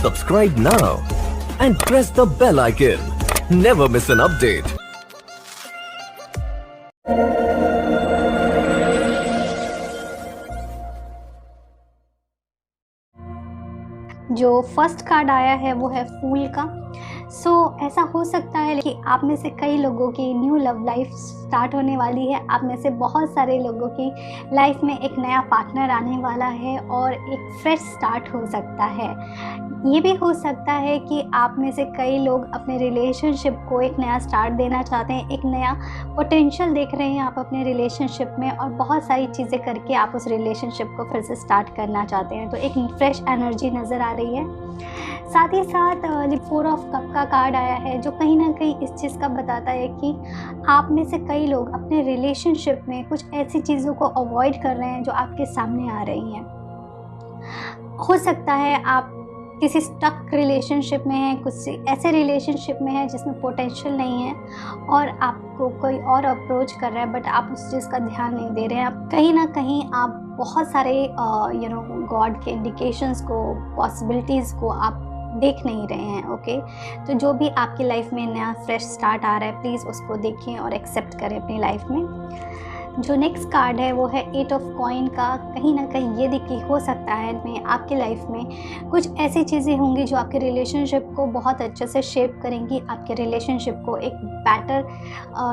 Subscribe now and press the bell icon. Never miss an update. जो first card आया है वो है फूल का। ऐसा हो सकता है कि आप में से कई लोगों की न्यू लव लाइफ स्टार्ट होने वाली है। आप में से बहुत सारे लोगों की लाइफ में एक नया पार्टनर आने वाला है और एक फ्रेश स्टार्ट हो सकता है। ये भी हो सकता है कि आप में से कई लोग अपने रिलेशनशिप को एक नया स्टार्ट देना चाहते हैं, एक नया पोटेंशियल देख रहे हैं आप अपने रिलेशनशिप में और बहुत सारी चीज़ें करके आप उस रिलेशनशिप को फिर से स्टार्ट करना चाहते हैं। तो एक फ्रेश एनर्जी नज़र आ रही है। साथ ही साथ 4 ऑफ कप का कार्ड आया है जो कहीं ना कहीं इस चीज़ का बताता है कि आप में से कई लोग अपने रिलेशनशिप में कुछ ऐसी चीज़ों को अवॉइड कर रहे हैं जो आपके सामने आ रही हैं। हो सकता है आप किसी स्टक रिलेशनशिप में हैं, कुछ ऐसे रिलेशनशिप में हैं जिसमें पोटेंशियल नहीं है और आपको कोई और अप्रोच कर रहा है बट आप उस चीज़ का ध्यान नहीं दे रहे हैं। आप कहीं ना कहीं आप बहुत सारे गॉड के इंडिकेशंस को, पॉसिबिलिटीज़ को आप देख नहीं रहे हैं। ओके, तो जो भी आपकी लाइफ में नया फ्रेश स्टार्ट आ रहा है प्लीज़ उसको देखें और एक्सेप्ट करें अपनी लाइफ में। जो नेक्स्ट कार्ड है वो है 8 ऑफ कॉइन का। कहीं ना कहीं ये देखिए हो सकता है में आपकी लाइफ में कुछ ऐसी चीज़ें होंगी जो आपके रिलेशनशिप को बहुत अच्छे से शेप करेंगी, आपके रिलेशनशिप को एक बेटर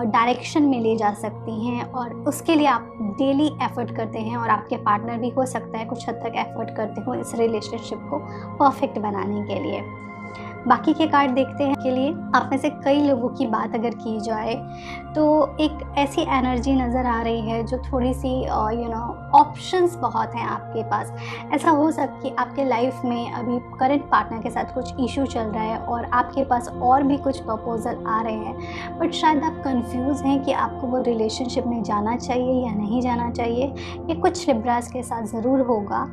डायरेक्शन में ले जा सकती हैं और उसके लिए आप डेली एफर्ट करते हैं और आपके पार्टनर भी हो सकता है कुछ हद तक एफर्ट करते हो इस रिलेशनशिप को परफेक्ट बनाने के लिए। बाकी के कार्ड देखते हैं के लिए आप में से कई लोगों की बात अगर की जाए तो एक ऐसी एनर्जी नज़र आ रही है जो थोड़ी सी ऑप्शंस बहुत हैं आपके पास। ऐसा हो सकता है कि आपके लाइफ में अभी करंट पार्टनर के साथ कुछ इशू चल रहा है और आपके पास और भी कुछ प्रपोजल आ रहे हैं बट शायद आप कंफ्यूज हैं कि आपको वो रिलेशनशिप में जाना चाहिए या नहीं जाना चाहिए। ये कुछ लिब्रास के साथ ज़रूर होगा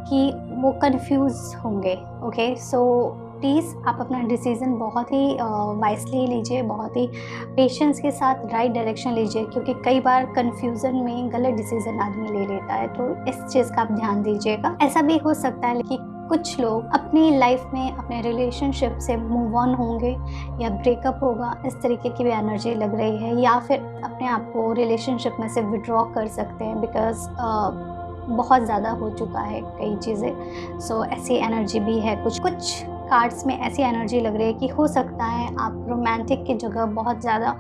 कि वो कंफ्यूज होंगे। ओके, सो प्लीज़ आप अपना डिसीज़न बहुत ही वाइसली लीजिए, बहुत ही पेशेंस के साथ राइट डायरेक्शन लीजिए क्योंकि कई बार कन्फ्यूज़न में गलत डिसीज़न आदमी ले लेता है, तो इस चीज़ का आप ध्यान दीजिएगा। ऐसा भी हो सकता है कि कुछ लोग अपनी लाइफ में अपने रिलेशनशिप से मूव ऑन होंगे या ब्रेकअप होगा, इस तरीके की भी एनर्जी लग रही है, या फिर अपने आप को रिलेशनशिप में से विड्रॉ कर सकते हैं बिकॉज बहुत ज़्यादा हो चुका है कई चीज़ें। सो ऐसी एनर्जी भी है। कुछ कार्ड्स में ऐसी एनर्जी लग रही है कि हो सकता है आप रोमांटिक की जगह बहुत ज़्यादा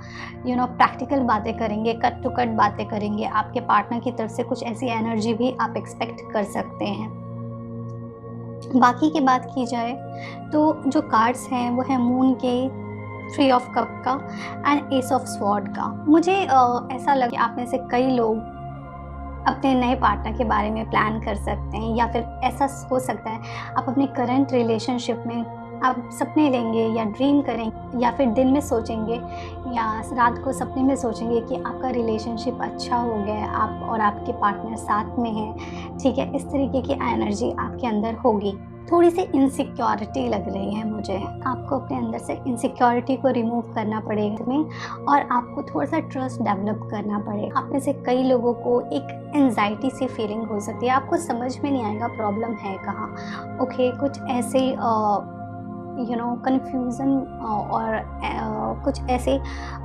प्रैक्टिकल बातें करेंगे, कट टू कट बातें करेंगे। आपके पार्टनर की तरफ से कुछ ऐसी एनर्जी भी आप एक्सपेक्ट कर सकते हैं। बाकी की बात की जाए तो जो कार्ड्स हैं वो है मून के, 3 ऑफ कप का एंड एस ऑफ स्वॉर्ड का। मुझे ऐसा लगा कि आप में से कई लोग अपने नए पार्टनर के बारे में प्लान कर सकते हैं या फिर ऐसा हो सकता है आप अपने करंट रिलेशनशिप में आप सपने लेंगे या ड्रीम करेंगे या फिर दिन में सोचेंगे या रात को सपने में सोचेंगे कि आपका रिलेशनशिप अच्छा हो गया है, आप और आपके पार्टनर साथ में हैं। ठीक है, इस तरीके की एनर्जी आपके अंदर होगी। थोड़ी सी इनसिक्योरिटी लग रही है मुझे। आपको अपने अंदर से इनसिक्योरिटी को रिमूव करना पड़ेगा में और आपको थोड़ा सा ट्रस्ट डेवलप करना पड़ेगा। आप में से कई लोगों को एक एंजाइटी सी फीलिंग हो सकती है, आपको समझ में नहीं आएगा प्रॉब्लम है कहाँ। ओके, कुछ ऐसे कन्फ्यूज़न और कुछ ऐसे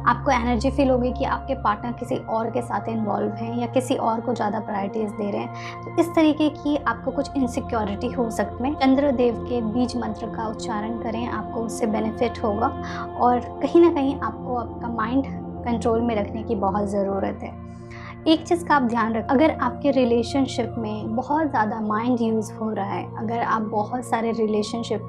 आपको एनर्जी फील होगी कि आपके पार्टनर किसी और के साथ इन्वॉल्व हैं या किसी और को ज़्यादा प्रायोरिटीज़ दे रहे हैं। तो इस तरीके की आपको कुछ इनसिक्योरिटी हो सकती है। चंद्रदेव के बीज मंत्र का उच्चारण करें, आपको उससे बेनिफिट होगा और कहीं ना कहीं आपको आपका माइंड कंट्रोल में रखने की बहुत ज़रूरत है। एक चीज़ का आप ध्यान रखें, अगर आपके रिलेशनशिप में बहुत ज़्यादा माइंड यूज़ हो रहा है, अगर आप बहुत सारे रिलेशनशिप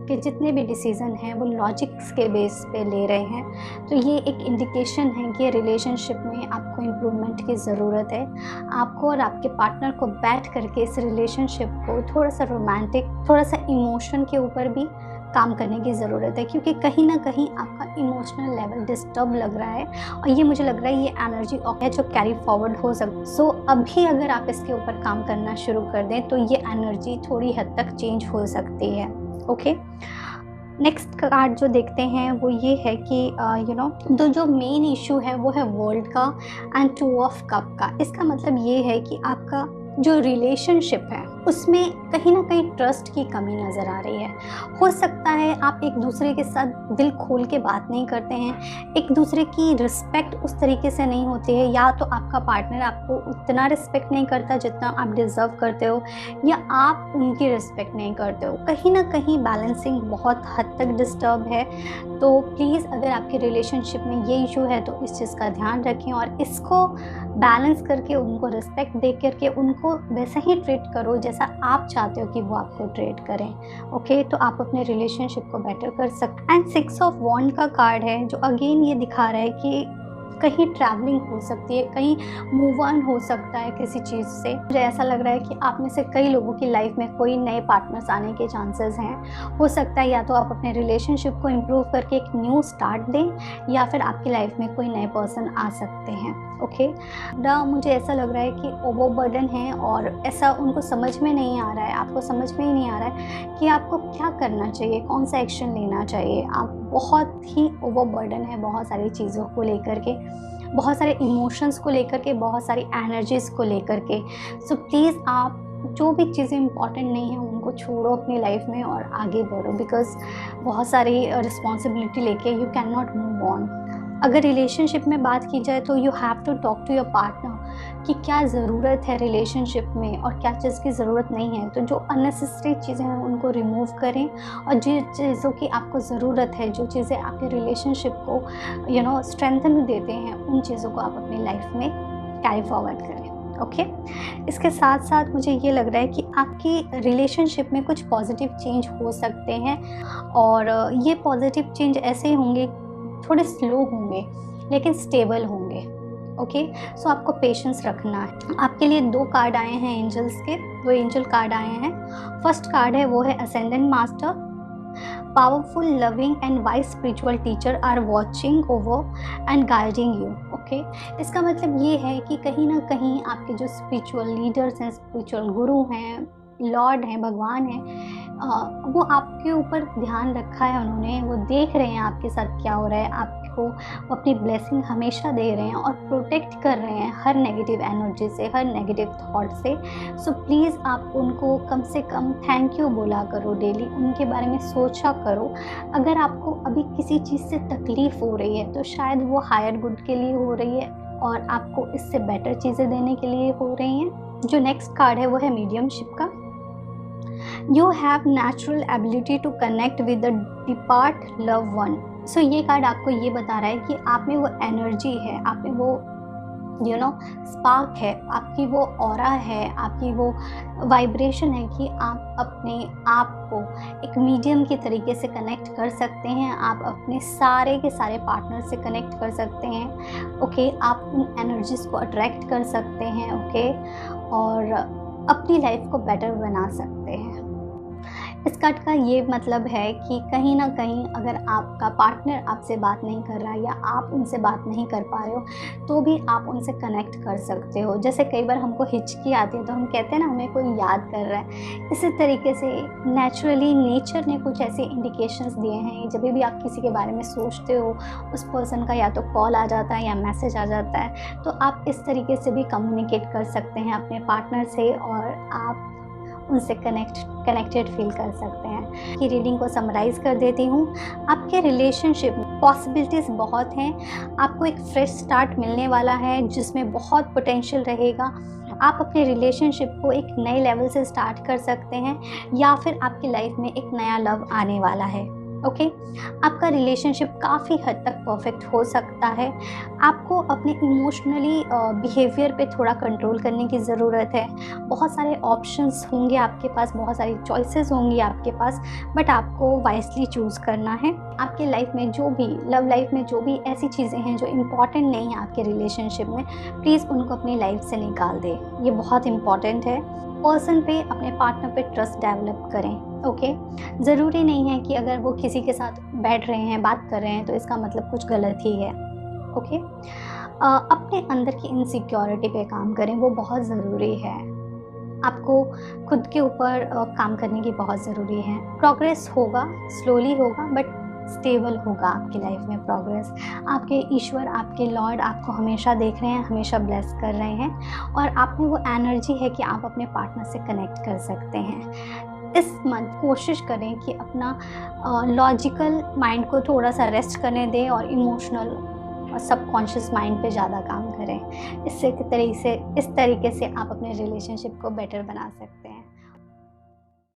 के जितने भी डिसीज़न हैं वो लॉजिक्स के बेस पे ले रहे हैं, तो ये एक इंडिकेशन है कि रिलेशनशिप में आपको इम्प्रूवमेंट की ज़रूरत है। आपको और आपके पार्टनर को बैठ करके इस रिलेशनशिप को थोड़ा सा रोमांटिक, थोड़ा सा इमोशन के ऊपर भी काम करने की ज़रूरत है क्योंकि कहीं ना कहीं आपका इमोशनल लेवल डिस्टर्ब लग रहा है और ये मुझे लग रहा है ये एनर्जी है जो कैरी फॉरवर्ड हो सकती है। सो अभी अगर आप इसके ऊपर काम करना शुरू कर दें तो ये एनर्जी थोड़ी हद तक चेंज हो सकती है। ओके, नेक्स्ट कार्ड जो देखते हैं वो ये है कि तो जो मेन इशू है वो है वर्ल्ड का एंड 2 ऑफ कप का। इसका मतलब ये है कि आपका जो रिलेशनशिप है उसमें कहीं ना कहीं ट्रस्ट की कमी नज़र आ रही है। हो सकता है आप एक दूसरे के साथ दिल खोल के बात नहीं करते हैं, एक दूसरे की रिस्पेक्ट उस तरीके से नहीं होती है, या तो आपका पार्टनर आपको उतना रिस्पेक्ट नहीं करता जितना आप डिज़र्व करते हो, या आप उनकी रिस्पेक्ट नहीं करते हो। कहीं ना कहीं बैलेंसिंग बहुत हद तक डिस्टर्ब है। तो प्लीज़ अगर आपके रिलेशनशिप में ये इशू है तो इस चीज़ का ध्यान रखें और इसको बैलेंस करके उनको रिस्पेक्ट दे करके उनको वैसा ही ट्रीट करो जैसा आप चाहते हो कि वो आपको ट्रीट करें। ओके, तो आप अपने रिलेशनशिप को बेटर कर सकते। एंड 6 ऑफ वॉन्ड का कार्ड है जो अगेन ये दिखा रहा है कि कहीं ट्रैवलिंग हो सकती है, कहीं मूव ऑन हो सकता है किसी चीज़ से। मुझे ऐसा लग रहा है कि आप में से कई लोगों की लाइफ में कोई नए पार्टनर्स आने के चांसेस हैं। हो सकता है या तो आप अपने रिलेशनशिप को इम्प्रूव करके एक न्यू स्टार्ट दें, या फिर आपकी लाइफ में कोई नए पर्सन आ सकते हैं। ओके, मुझे ऐसा लग रहा है कि ओवरबर्डन है और ऐसा उनको समझ में नहीं आ रहा है, आपको समझ में ही नहीं आ रहा है कि आपको क्या करना चाहिए, कौन सा एक्शन लेना चाहिए। आप बहुत ही ओवरबर्डन है बहुत सारी चीज़ों को लेकर के, बहुत सारे इमोशंस को लेकर के, बहुत सारी एनर्जीज़ को लेकर के। सो प्लीज़ आप जो भी चीज़ें इंपॉर्टेंट नहीं हैं उनको छोड़ो अपनी लाइफ में और आगे बढ़ो, बिकॉज़ बहुत सारी रिस्पॉन्सिबिलिटी लेके you can not move on. अगर रिलेशनशिप में बात की जाए तो you have to talk to your partner कि क्या ज़रूरत है रिलेशनशिप में और क्या चीज़ की ज़रूरत नहीं है। तो जो अननेसेसरी चीज़ें हैं उनको रिमूव करें, और जिन चीज़ों की आपको ज़रूरत है, जो चीज़ें आपके रिलेशनशिप को स्ट्रेंथन देते हैं, उन चीज़ों को आप अपनी लाइफ में कैरी फॉरवर्ड करें। ओके, इसके साथ साथ मुझे ये लग रहा है कि आपकी रिलेशनशिप में कुछ पॉजिटिव चेंज हो सकते हैं, और ये पॉजिटिव चेंज ऐसे होंगे, थोड़े स्लो होंगे लेकिन स्टेबल होंगे। ओके, सो आपको पेशेंस रखना है। आपके लिए 2 कार्ड आए हैं एंजल्स के, 2 एंजल कार्ड आए हैं। फर्स्ट कार्ड है वो है ascendant master. Powerful, loving and wise spiritual teacher are watching over and guiding you. Okay, इसका मतलब ये है कि कहीं ना कहीं आपके जो स्पिरिचुअल लीडर्स हैं, स्पिरिचुअल गुरु हैं, लॉर्ड हैं, भगवान हैं, वो आपके ऊपर ध्यान रखा है उन्होंने। वो देख रहे हैं आपके साथ क्या हो रहा है, आपको वो अपनी ब्लेसिंग हमेशा दे रहे हैं और प्रोटेक्ट कर रहे हैं हर नेगेटिव एनर्जी से, हर नेगेटिव थॉट से। सो प्लीज़ आप उनको कम से कम थैंक यू बोला करो डेली, उनके बारे में सोचा करो। अगर आपको अभी किसी चीज़ से तकलीफ़ हो रही है तो शायद वो हायर गुड के लिए हो रही है और आपको इससे बेटर चीज़ें देने के लिए हो रही हैं। जो नेक्स्ट कार्ड है वो है मीडियमशिप का। You have natural ability to connect with the depart loved one। सो ये कार्ड आपको ये बता रहा है कि आप में वो एनर्जी है, आप में वो स्पार्क है, आपकी वो ऑरा है, आपकी वो वाइब्रेशन है कि आप अपने आप को एक मीडियम के तरीके से कनेक्ट कर सकते हैं। आप अपने सारे के सारे पार्टनर से कनेक्ट कर सकते हैं। ओके, आप उन एनर्जीज़ को अट्रैक्ट कर सकते हैं। ओके, और अपनी लाइफ को बेटर बना सकते हैं। इस कार्ड का ये मतलब है कि कहीं ना कहीं अगर आपका पार्टनर आपसे बात नहीं कर रहा है या आप उनसे बात नहीं कर पा रहे हो तो भी आप उनसे कनेक्ट कर सकते हो। जैसे कई बार हमको हिचकी आती है तो हम कहते हैं ना हमें कोई याद कर रहा है, इसी तरीके से नेचुरली नेचर ने कुछ ऐसे इंडिकेशंस दिए हैं। जब भी आप किसी के बारे में सोचते हो उस पर्सन का या तो कॉल आ जाता है या मैसेज आ जाता है, तो आप इस तरीके से भी कम्युनिकेट कर सकते हैं अपने पार्टनर से और आप उनसे कनेक्टेड फील कर सकते हैं। की रीडिंग को समराइज़ कर देती हूँ। आपके रिलेशनशिप में पॉसिबिलिटीज़ बहुत हैं। आपको एक फ्रेश स्टार्ट मिलने वाला है जिसमें बहुत पोटेंशियल रहेगा। आप अपने रिलेशनशिप को एक नए लेवल से स्टार्ट कर सकते हैं या फिर आपकी लाइफ में एक नया लव आने वाला है। ओके, आपका रिलेशनशिप काफ़ी हद तक परफेक्ट हो सकता है। आपको अपने इमोशनली बिहेवियर पे थोड़ा कंट्रोल करने की ज़रूरत है। बहुत सारे ऑप्शंस होंगे आपके पास, बहुत सारी चॉइसेस होंगी आपके पास, बट आपको वाइजली चूज़ करना है। आपके लाइफ में जो भी लव लाइफ में जो भी ऐसी चीज़ें हैं जो इम्पॉर्टेंट नहीं हैं आपके रिलेशनशिप में, प्लीज़ उनको अपनी लाइफ से निकाल दें। ये बहुत इम्पॉर्टेंट है। पर्सन पे, अपने पार्टनर पे ट्रस्ट डेवलप करें। ओके, ज़रूरी नहीं है कि अगर वो किसी के साथ बैठ रहे हैं, बात कर रहे हैं तो इसका मतलब कुछ गलत ही है। ओके, अपने अंदर की इनसिक्योरिटी पे काम करें, वो बहुत ज़रूरी है। आपको खुद के ऊपर काम करने की बहुत ज़रूरी है। प्रोग्रेस होगा, स्लोली होगा, बट स्टेबल होगा आपकी लाइफ में प्रोग्रेस। आपके ईश्वर, आपके लॉर्ड आपको हमेशा देख रहे हैं, हमेशा ब्लेस कर रहे हैं और आप में वो एनर्जी है कि आप अपने पार्टनर से कनेक्ट कर सकते हैं। इस मंथ कोशिश करें कि अपना लॉजिकल माइंड को थोड़ा सा रेस्ट करने दें और इमोशनल और सबकॉन्शियस माइंड पे ज़्यादा काम करें। इस तरीके से आप अपने रिलेशनशिप को बेटर बना सकते हैं।